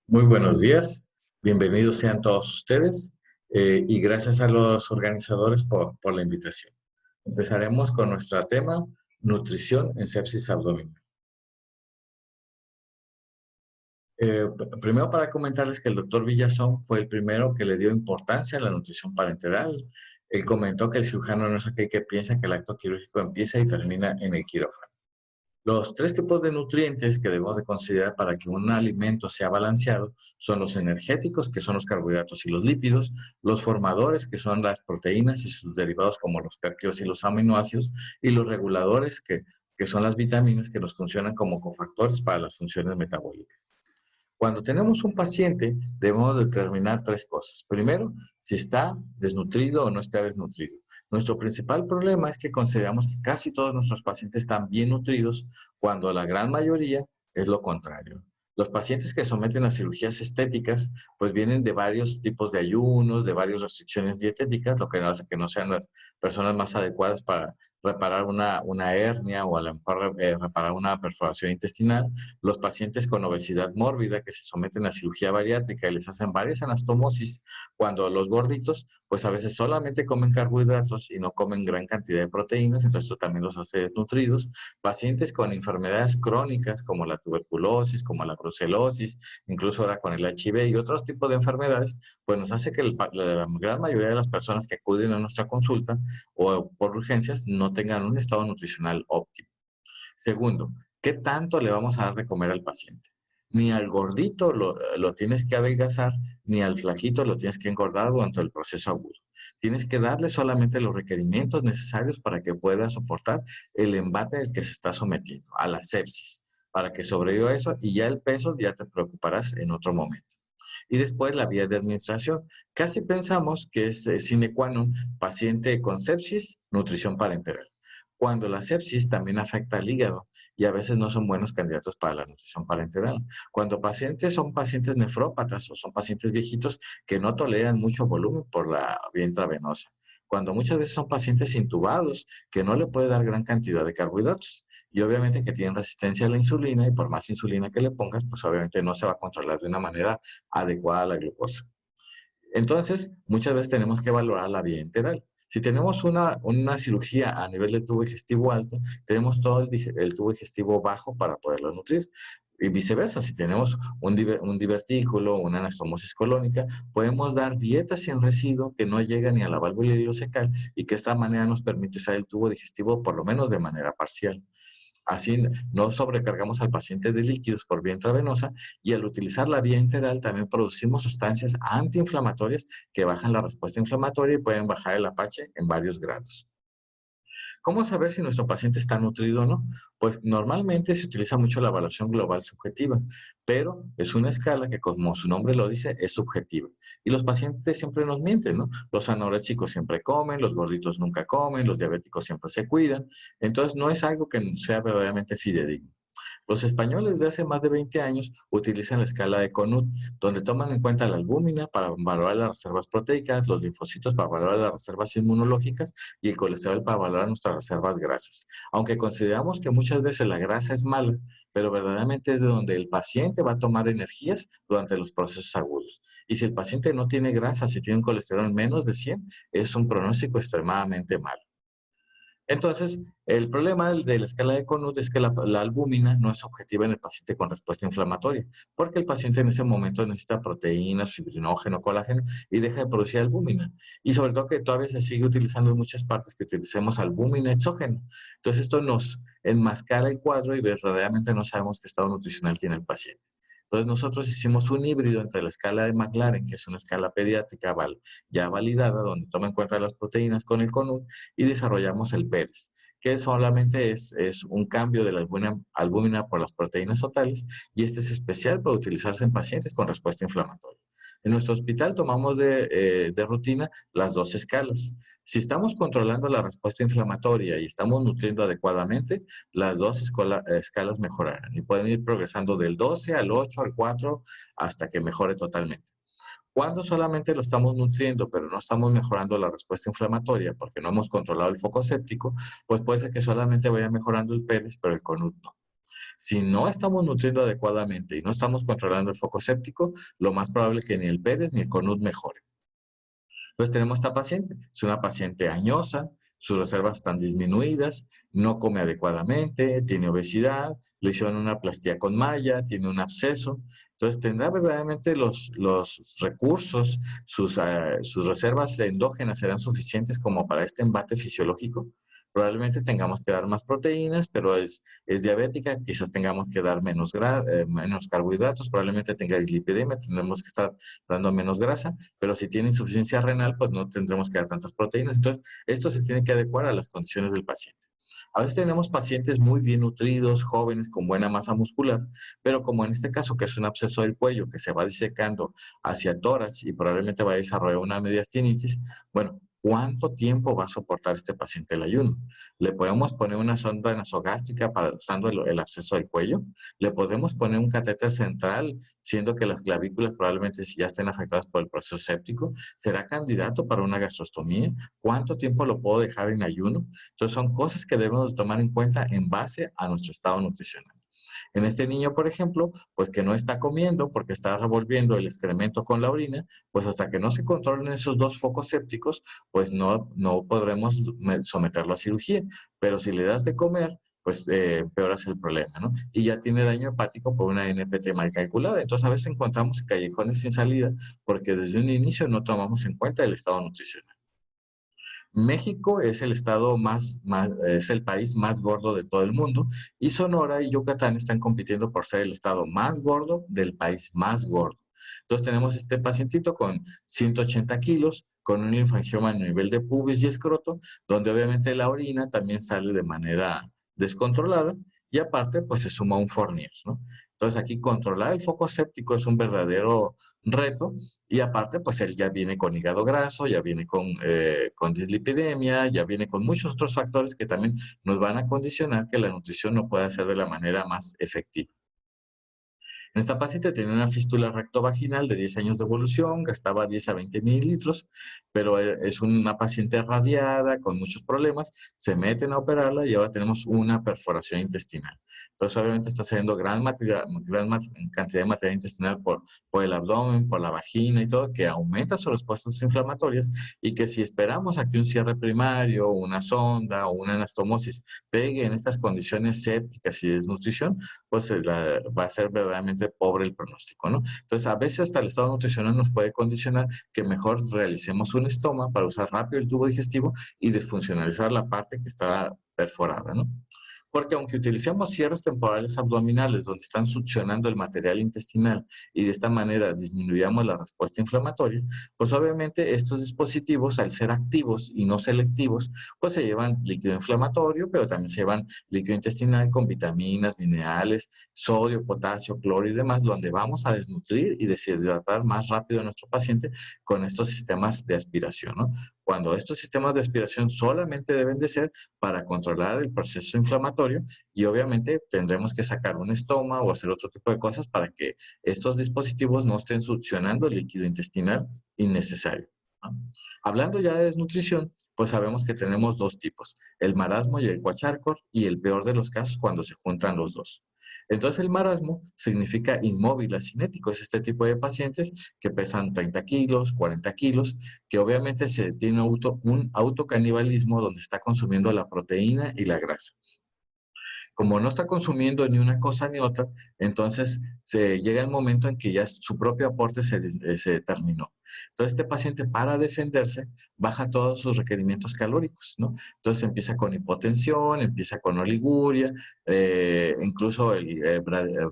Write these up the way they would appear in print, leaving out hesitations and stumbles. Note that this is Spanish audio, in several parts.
Muy buenos días, bienvenidos sean todos ustedes y gracias a los organizadores por la invitación. Empezaremos con nuestro tema, nutrición en sepsis abdominal. Primero para comentarles que el doctor Villazón fue el primero que le dio importancia a la nutrición parenteral. Él comentó que el cirujano no es aquel que piensa que el acto quirúrgico empieza y termina en el quirófano. Los tres tipos de nutrientes que debemos de considerar para que un alimento sea balanceado son los energéticos, que son los carbohidratos y los lípidos, los formadores, que son las proteínas y sus derivados como los péptidos y los aminoácidos, y los reguladores, que son las vitaminas que nos funcionan como cofactores para las funciones metabólicas. Cuando tenemos un paciente, debemos determinar tres cosas. Primero, si está desnutrido o no está desnutrido. Nuestro principal problema es que consideramos que casi todos nuestros pacientes están bien nutridos, cuando la gran mayoría es lo contrario. Los pacientes que someten a cirugías estéticas, pues vienen de varios tipos de ayunos, de varias restricciones dietéticas, lo que hace que no sean las personas más adecuadas para reparar una hernia o a lo mejor reparar una perforación intestinal. Los pacientes con obesidad mórbida que se someten a cirugía bariátrica y les hacen varias anastomosis, cuando los gorditos, pues a veces solamente comen carbohidratos y no comen gran cantidad de proteínas, entonces esto también los hace desnutridos. Pacientes con enfermedades crónicas como la tuberculosis, como la brucelosis, incluso ahora con el HIV y otros tipos de enfermedades, pues nos hace que la gran mayoría de las personas que acuden a nuestra consulta o por urgencias no tengan un estado nutricional óptimo. Segundo, ¿qué tanto le vamos a dar de comer al paciente? Ni al gordito lo tienes que adelgazar, ni al flaquito lo tienes que engordar durante el proceso agudo. Tienes que darle solamente los requerimientos necesarios para que pueda soportar el embate al que se está sometiendo, a la sepsis, para que sobreviva eso y ya el peso ya te preocuparás en otro momento. Y después la vía de administración. Casi pensamos que es sine qua non paciente con sepsis, nutrición parenteral, cuando la sepsis también afecta al hígado y a veces no son buenos candidatos para la nutrición parenteral. Cuando pacientes son pacientes nefrópatas o son pacientes viejitos que no toleran mucho volumen por la vía intravenosa. Cuando muchas veces son pacientes intubados que no le puede dar gran cantidad de carbohidratos. Y obviamente que tienen resistencia a la insulina y por más insulina que le pongas, pues obviamente no se va a controlar de una manera adecuada la glucosa. Entonces, muchas veces tenemos que valorar la vía enteral. Si tenemos una cirugía a nivel del tubo digestivo alto, tenemos todo el tubo digestivo bajo para poderlo nutrir. Y viceversa, si tenemos un divertículo, una anastomosis colónica, podemos dar dietas sin residuo que no llegan ni a la válvula ileocecal y que de esta manera nos permite usar el tubo digestivo por lo menos de manera parcial. Así no sobrecargamos al paciente de líquidos por vía intravenosa y al utilizar la vía enteral también producimos sustancias antiinflamatorias que bajan la respuesta inflamatoria y pueden bajar el Apache en varios grados. ¿Cómo saber si nuestro paciente está nutrido o no? Pues normalmente se utiliza mucho la evaluación global subjetiva, pero es una escala que, como su nombre lo dice, es subjetiva. Y los pacientes siempre nos mienten, ¿no? Los anoréxicos siempre comen, los gorditos nunca comen, los diabéticos siempre se cuidan. Entonces no es algo que sea verdaderamente fidedigno. Los españoles de hace más de 20 años utilizan la escala de Conut, donde toman en cuenta la albúmina para valorar las reservas proteicas, los linfocitos para valorar las reservas inmunológicas y el colesterol para valorar nuestras reservas grasas. Aunque consideramos que muchas veces la grasa es mala, pero verdaderamente es de donde el paciente va a tomar energías durante los procesos agudos. Y si el paciente no tiene grasa, si tiene un colesterol menos de 100, es un pronóstico extremadamente malo. Entonces, el problema de la escala de Conut es que la albúmina no es objetiva en el paciente con respuesta inflamatoria, porque el paciente en ese momento necesita proteínas, fibrinógeno, colágeno y deja de producir albúmina. Y sobre todo que todavía se sigue utilizando en muchas partes que utilicemos albúmina exógeno. Entonces, esto nos enmascara el cuadro y verdaderamente no sabemos qué estado nutricional tiene el paciente. Entonces nosotros hicimos un híbrido entre la escala de McLaren, que es una escala pediátrica ya validada, donde toma en cuenta las proteínas con el CONUT, y desarrollamos el PERES, que solamente es un cambio de la albúmina por las proteínas totales, y este es especial para utilizarse en pacientes con respuesta inflamatoria. En nuestro hospital tomamos de rutina las dos escalas. Si estamos controlando la respuesta inflamatoria y estamos nutriendo adecuadamente, las dos escalas mejorarán y pueden ir progresando del 12 al 8 al 4 hasta que mejore totalmente. Cuando solamente lo estamos nutriendo, pero no estamos mejorando la respuesta inflamatoria porque no hemos controlado el foco séptico, pues puede ser que solamente vaya mejorando el PERES, pero el CONUT no. Si no estamos nutriendo adecuadamente y no estamos controlando el foco séptico, lo más probable es que ni el PERES ni el CONUT mejore. Entonces tenemos esta paciente, es una paciente añosa, sus reservas están disminuidas, no come adecuadamente, tiene obesidad, le hicieron una plastía con malla, tiene un absceso. Entonces tendrá verdaderamente los recursos, sus reservas endógenas serán suficientes como para este embate fisiológico. Probablemente tengamos que dar más proteínas, pero es diabética, quizás tengamos que dar menos carbohidratos, probablemente tenga dislipidemia, tendremos que estar dando menos grasa, pero si tiene insuficiencia renal, pues no tendremos que dar tantas proteínas. Entonces, esto se tiene que adecuar a las condiciones del paciente. A veces tenemos pacientes muy bien nutridos, jóvenes, con buena masa muscular, pero como en este caso, que es un absceso del cuello que se va disecando hacia tórax y probablemente va a desarrollar una mediastinitis, bueno, ¿cuánto tiempo va a soportar este paciente el ayuno? Le podemos poner una sonda nasogástrica para usando el absceso del cuello, le podemos poner un catéter central, siendo que las clavículas probablemente si ya estén afectadas por el proceso séptico, ¿será candidato para una gastrostomía? ¿Cuánto tiempo lo puedo dejar en ayuno? Entonces son cosas que debemos tomar en cuenta en base a nuestro estado nutricional. En este niño, por ejemplo, pues que no está comiendo porque está revolviendo el excremento con la orina, pues hasta que no se controlen esos dos focos sépticos, pues no podremos someterlo a cirugía. Pero si le das de comer, pues peoras el problema, ¿no? Y ya tiene daño hepático por una NPT mal calculada. Entonces a veces encontramos callejones sin salida porque desde un inicio no tomamos en cuenta el estado nutricional. México es el estado es el país más gordo de todo el mundo y Sonora y Yucatán están compitiendo por ser el estado más gordo del país más gordo. Entonces tenemos este pacientito con 180 kilos, con un linfangioma a nivel de pubis y escroto, donde obviamente la orina también sale de manera descontrolada y aparte pues se suma un Fournier, ¿no? Entonces aquí controlar el foco séptico es un verdadero reto y aparte, pues él ya viene con hígado graso, ya viene con dislipidemia, ya viene con muchos otros factores que también nos van a condicionar que la nutrición no pueda ser de la manera más efectiva. En esta paciente tenía una fístula rectovaginal de 10 años de evolución, gastaba 10 a 20 mililitros, pero es una paciente radiada, con muchos problemas, se meten a operarla y ahora tenemos una perforación intestinal. Entonces, obviamente está saliendo cantidad de materia intestinal por el abdomen, por la vagina y todo, que aumenta sus respuestas inflamatorias y que si esperamos a que un cierre primario, una sonda o una anastomosis pegue en estas condiciones sépticas y desnutrición, pues va a ser verdaderamente pobre el pronóstico, ¿no? Entonces, a veces hasta el estado nutricional nos puede condicionar que mejor realicemos un estoma para usar rápido el tubo digestivo y desfuncionalizar la parte que está perforada, ¿no? Porque aunque utilicemos cierres temporales abdominales donde están succionando el material intestinal y de esta manera disminuyamos la respuesta inflamatoria, pues obviamente estos dispositivos, al ser activos y no selectivos, pues se llevan líquido inflamatorio, pero también se llevan líquido intestinal con vitaminas, minerales, sodio, potasio, cloro y demás, donde vamos a desnutrir y deshidratar más rápido a nuestro paciente con estos sistemas de aspiración, ¿no? Cuando estos sistemas de aspiración solamente deben de ser para controlar el proceso inflamatorio y obviamente tendremos que sacar un estoma o hacer otro tipo de cosas para que estos dispositivos no estén succionando el líquido intestinal innecesario, ¿no? Hablando ya de desnutrición, pues sabemos que tenemos dos tipos, el marasmo y el kwashiorkor, y el peor de los casos cuando se juntan los dos. Entonces el marasmo significa inmóvil acinético, es este tipo de pacientes que pesan 30 kilos, 40 kilos, que obviamente se tiene un autocanibalismo donde está consumiendo la proteína y la grasa. Como no está consumiendo ni una cosa ni otra, entonces se llega el momento en que ya su propio aporte se terminó. Entonces este paciente para defenderse baja todos sus requerimientos calóricos, ¿no? Entonces empieza con hipotensión, empieza con oliguria, incluso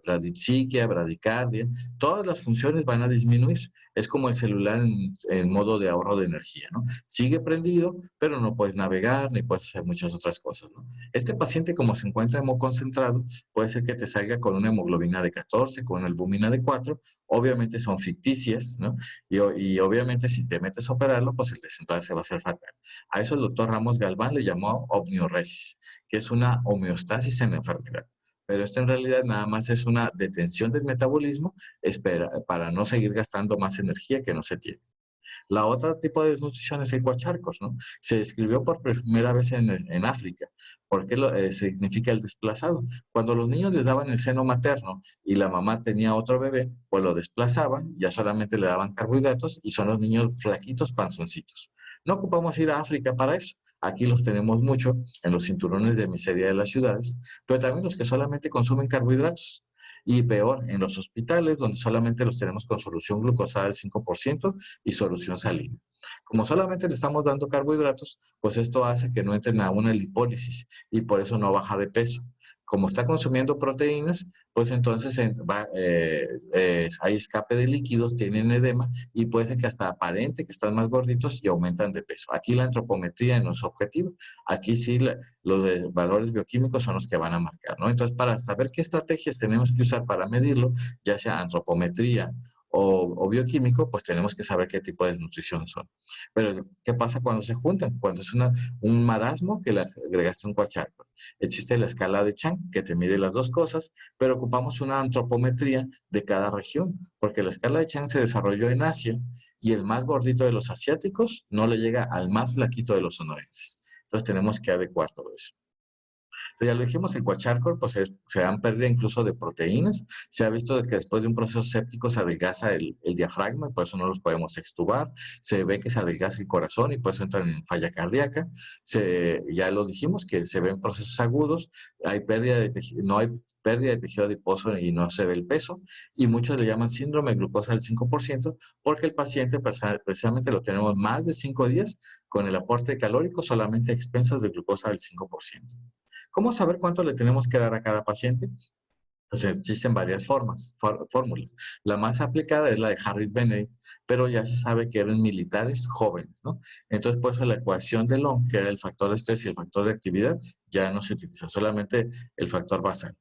bradipsiquia, bradicardia, todas las funciones van a disminuir. Es como el celular en modo de ahorro de energía, ¿no? Sigue prendido, pero no puedes navegar ni puedes hacer muchas otras cosas, ¿no? Este paciente, como se encuentra hemoconcentrado, puede ser que te salga con una hemoglobina de 14, con una albúmina de 4, obviamente son ficticias, ¿no? Y obviamente si te metes a operarlo, pues el desenlace va a ser fatal. A eso el doctor Ramos Galván le llamó omniuresis, que es una homeostasis en la enfermedad. Pero esto en realidad nada más es una detención del metabolismo para no seguir gastando más energía que no se tiene. La otra tipo de desnutrición es el coacharcos, ¿no? Se describió por primera vez en África. ¿Por qué significa el desplazado? Cuando los niños les daban el seno materno y la mamá tenía otro bebé, pues lo desplazaban, ya solamente le daban carbohidratos y son los niños flaquitos, panzoncitos. No ocupamos ir a África para eso. Aquí los tenemos mucho en los cinturones de miseria de las ciudades, pero también los que solamente consumen carbohidratos. Y peor, en los hospitales, donde solamente los tenemos con solución glucosada del 5% y solución salina. Como solamente le estamos dando carbohidratos, pues esto hace que no entren a una lipólisis y por eso no baja de peso. Como está consumiendo proteínas, pues entonces hay escape de líquidos, tienen edema y puede ser que hasta aparente que están más gorditos y aumentan de peso. Aquí la antropometría no es objetivo. Aquí sí los valores bioquímicos son los que van a marcar, ¿no? Entonces, para saber qué estrategias tenemos que usar para medirlo, ya sea antropometría o bioquímico, pues tenemos que saber qué tipo de nutrición son. Pero, ¿qué pasa cuando se juntan? Cuando es un marasmo que le agregaste un coacharco. Existe la escala de Chang, que te mide las dos cosas, pero ocupamos una antropometría de cada región, porque la escala de Chang se desarrolló en Asia y el más gordito de los asiáticos no le llega al más flaquito de los sonorenses. Entonces tenemos que adecuar todo eso. Ya lo dijimos, el coacharcol, pues se dan pérdida incluso de proteínas. Se ha visto de que después de un proceso séptico se adelgaza el diafragma y por eso no los podemos extubar. Se ve que se adelgaza el corazón y por eso entran en falla cardíaca. Ya lo dijimos, que se ven procesos agudos, hay pérdida de tejido, no hay pérdida de tejido adiposo y no se ve el peso. Y muchos le llaman síndrome de glucosa del 5% porque el paciente precisamente lo tenemos más de 5 días con el aporte calórico solamente a expensas de glucosa del 5%. ¿Cómo saber cuánto le tenemos que dar a cada paciente? Pues existen varias fórmulas. La más aplicada es la de Harris Benedict, pero ya se sabe que eran militares jóvenes, ¿no? Entonces, por eso la ecuación de Long, que era el factor de estrés y el factor de actividad, ya no se utiliza, solamente el factor basal.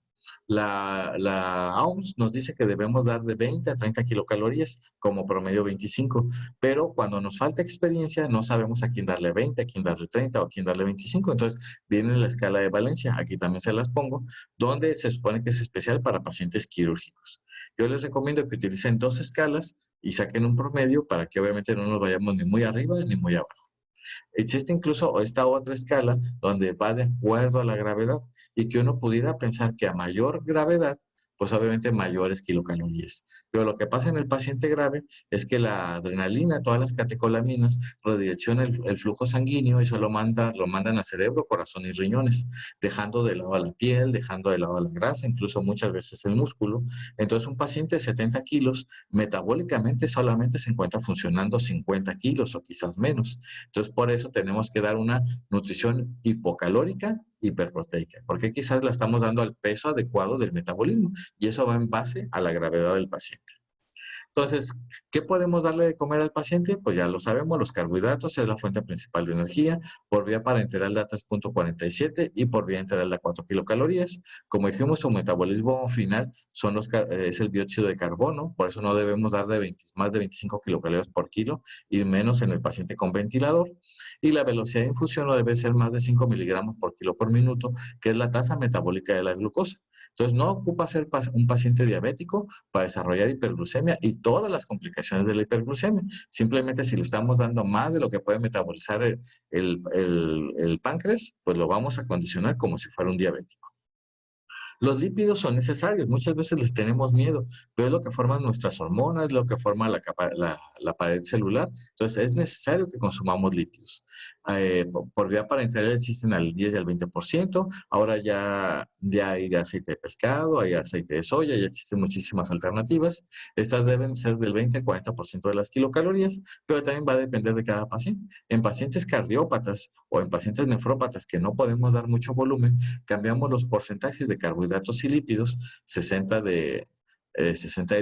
La OMS nos dice que debemos dar de 20 a 30 kilocalorías, como promedio 25, pero cuando nos falta experiencia no sabemos a quién darle 20, a quién darle 30 o a quién darle 25. Entonces viene la escala de Valencia, aquí también se las pongo, donde se supone que es especial para pacientes quirúrgicos. Yo les recomiendo que utilicen dos escalas y saquen un promedio para que obviamente no nos vayamos ni muy arriba ni muy abajo. Existe incluso esta otra escala donde va de acuerdo a la gravedad y que uno pudiera pensar que a mayor gravedad, pues obviamente mayores kilocalorías. Pero lo que pasa en el paciente grave es que la adrenalina, todas las catecolaminas, redirecciona el flujo sanguíneo y eso lo mandan al cerebro, corazón y riñones, dejando de lado a la piel, dejando de lado a la grasa, incluso muchas veces el músculo. Entonces un paciente de 70 kilos metabólicamente solamente se encuentra funcionando 50 kilos o quizás menos. Entonces, por eso tenemos que dar una nutrición hipocalórica, hiperproteica, porque quizás la estamos dando al peso adecuado del metabolismo y eso va en base a la gravedad del paciente. Entonces, ¿qué podemos darle de comer al paciente? Pues ya lo sabemos, los carbohidratos es la fuente principal de energía, por vía parenteral da 3.47 y por vía enteral da 4 kilocalorías. Como dijimos, su metabolismo final es el dióxido de carbono, por eso no debemos dar más de 25 kilocalorías por kilo y menos en el paciente con ventilador. Y la velocidad de infusión no debe ser más de 5 miligramos por kilo por minuto, que es la tasa metabólica de la glucosa. Entonces, no ocupa ser un paciente diabético para desarrollar hiperglucemia y todas las complicaciones de la hiperglucemia. Simplemente si le estamos dando más de lo que puede metabolizar el páncreas, pues lo vamos a condicionar como si fuera un diabético. Los lípidos son necesarios, muchas veces les tenemos miedo, pero es lo que forman nuestras hormonas, es lo que forma la pared celular, entonces es necesario que consumamos lípidos. Por vía parenteral existen al 10 y al 20%, ahora ya hay de aceite de pescado, hay aceite de soya, ya existen muchísimas alternativas, estas deben ser del 20 al 40% de las kilocalorías, pero también va a depender de cada paciente. En pacientes cardiópatas o en pacientes nefrópatas que no podemos dar mucho volumen, cambiamos los porcentajes de carbohidratos y lípidos, 60 de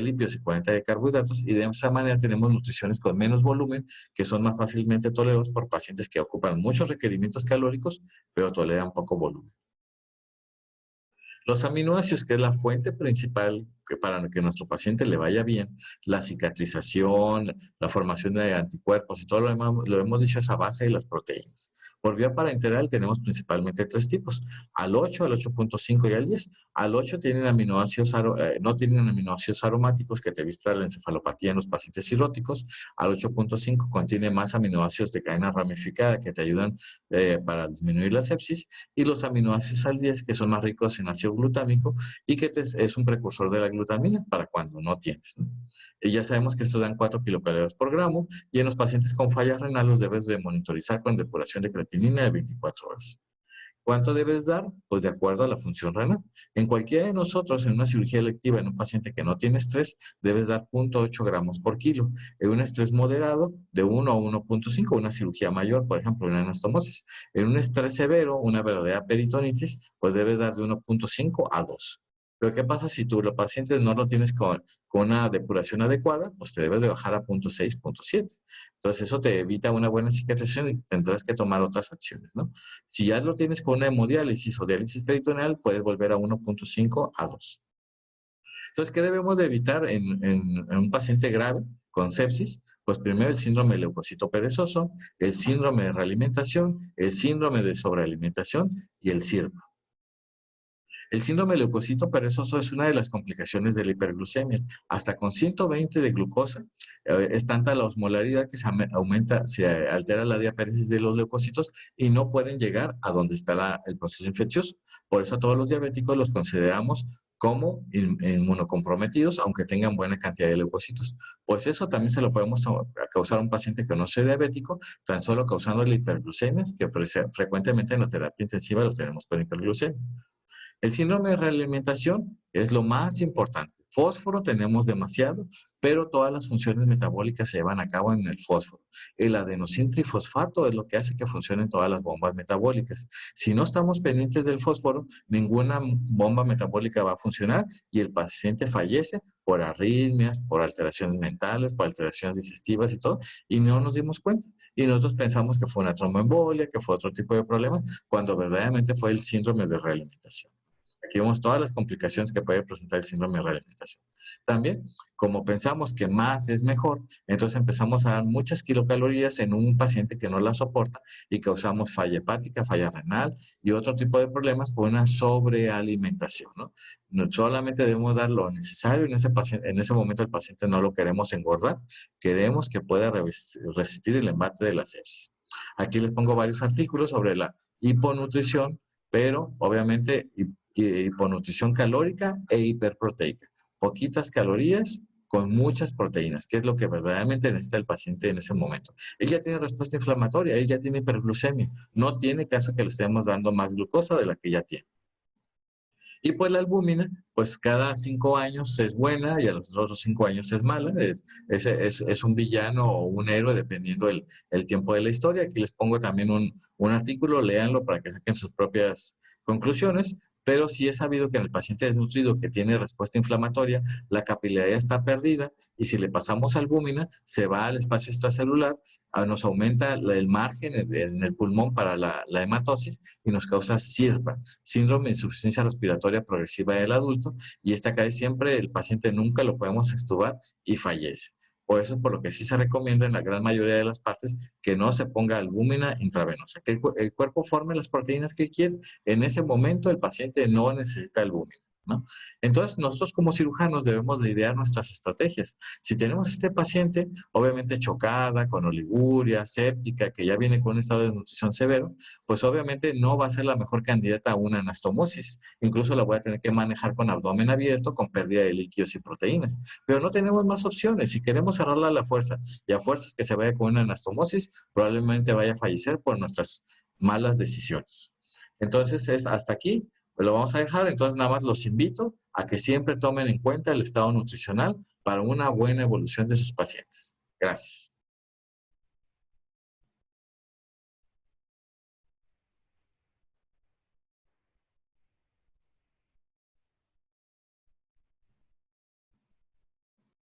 lípidos y 40 de carbohidratos, y de esa manera tenemos nutriciones con menos volumen que son más fácilmente tolerados por pacientes que ocupan muchos requerimientos calóricos, pero toleran poco volumen. Los aminoácidos, que es la fuente principal para que nuestro paciente le vaya bien, la cicatrización, la formación de anticuerpos y todo lo demás, lo hemos dicho, es a base de las proteínas. Por vía parenteral tenemos principalmente tres tipos, al 8, al 8.5 y al 10. Al 8 tienen aminoácidos, no tienen aminoácidos aromáticos que te evita la encefalopatía en los pacientes cirróticos. Al 8.5 contiene más aminoácidos de cadena ramificada que te ayudan para disminuir la sepsis. Y los aminoácidos al 10 que son más ricos en ácido glutámico y que es un precursor de la glutamina para cuando no tienes, ¿no? Y ya sabemos que estos dan 4 kilocalorías por gramo y en los pacientes con fallas renales los debes de monitorizar con depuración de creatinina de 24 horas. ¿Cuánto debes dar? Pues de acuerdo a la función renal. En cualquiera de nosotros, en una cirugía electiva, en un paciente que no tiene estrés, debes dar 0.8 gramos por kilo. En un estrés moderado, de 1 a 1.5, una cirugía mayor, por ejemplo, una anastomosis. En un estrés severo, una verdadera peritonitis, pues debes dar de 1.5 a 2. Pero ¿qué pasa si tú los pacientes no lo tienes con una depuración adecuada? Pues te debes de bajar a 0.6, 0.7. Entonces eso te evita una buena cicatrización y tendrás que tomar otras acciones, ¿no? Si ya lo tienes con una hemodiálisis o diálisis peritoneal, puedes volver a 1.5 a 2. Entonces, ¿qué debemos de evitar en un paciente grave con sepsis? Pues primero el síndrome de leucocito perezoso, el síndrome de realimentación, el síndrome de sobrealimentación y el SIRPA. El síndrome de leucocito perezoso es una de las complicaciones de la hiperglucemia. Hasta con 120 de glucosa, es tanta la osmolaridad que aumenta, se altera la diapéresis de los leucocitos y no pueden llegar a donde está el proceso infeccioso. Por eso a todos los diabéticos los consideramos como inmunocomprometidos, aunque tengan buena cantidad de leucocitos. Pues eso también se lo podemos causar a un paciente que no sea diabético, tan solo causando la hiperglucemia, que frecuentemente en la terapia intensiva los tenemos con hiperglucemia. El síndrome de realimentación es lo más importante. Fósforo tenemos demasiado, pero todas las funciones metabólicas se llevan a cabo en el fósforo. El adenosín trifosfato es lo que hace que funcionen todas las bombas metabólicas. Si no estamos pendientes del fósforo, ninguna bomba metabólica va a funcionar y el paciente fallece por arritmias, por alteraciones mentales, por alteraciones digestivas y todo, y no nos dimos cuenta. Y nosotros pensamos que fue una tromboembolia, que fue otro tipo de problema, cuando verdaderamente fue el síndrome de realimentación. Aquí vemos todas las complicaciones que puede presentar el síndrome de realimentación. También, como pensamos que más es mejor, entonces empezamos a dar muchas kilocalorías en un paciente que no la soporta y causamos falla hepática, falla renal y otro tipo de problemas por una sobrealimentación, ¿no? No solamente debemos dar lo necesario en ese momento el paciente no lo queremos engordar, queremos que pueda resistir el embate de la sepsis. Aquí les pongo varios artículos sobre la hiponutrición, pero obviamente hiponutrición calórica e hiperproteica. Poquitas calorías con muchas proteínas, que es lo que verdaderamente necesita el paciente en ese momento. Él ya tiene respuesta inflamatoria, él ya tiene hiperglucemia. No tiene caso que le estemos dando más glucosa de la que ya tiene. Y pues la albúmina, pues cada 5 años es buena y a los otros 5 años es mala. Es un villano o un héroe dependiendo el tiempo de la historia. Aquí les pongo también un artículo, léanlo para que saquen sus propias conclusiones. Pero sí es sabido que en el paciente desnutrido que tiene respuesta inflamatoria, la capilaridad está perdida y si le pasamos albúmina, se va al espacio extracelular, nos aumenta el margen en el pulmón para la hematosis y nos causa SIRPA, síndrome de insuficiencia respiratoria progresiva del adulto, y esta cae siempre, el paciente nunca lo podemos extubar y fallece. Por eso es por lo que sí se recomienda en la gran mayoría de las partes que no se ponga albúmina intravenosa, que el cuerpo forme las proteínas que quiere. En ese momento el paciente no necesita albúmina, ¿no? Entonces nosotros como cirujanos debemos de idear nuestras estrategias. Si tenemos este paciente, obviamente chocada, con oliguria, séptica, que ya viene con un estado de nutrición severo, pues obviamente no va a ser la mejor candidata a una anastomosis. Incluso la voy a tener que manejar con abdomen abierto, con pérdida de líquidos y proteínas. Pero no tenemos más opciones. Si queremos cerrarla a la fuerza y a fuerzas que se vaya con una anastomosis, probablemente vaya a fallecer por nuestras malas decisiones. Entonces es hasta aquí, lo vamos a dejar. Entonces nada más los invito a que siempre tomen en cuenta el estado nutricional para una buena evolución de sus pacientes. Gracias.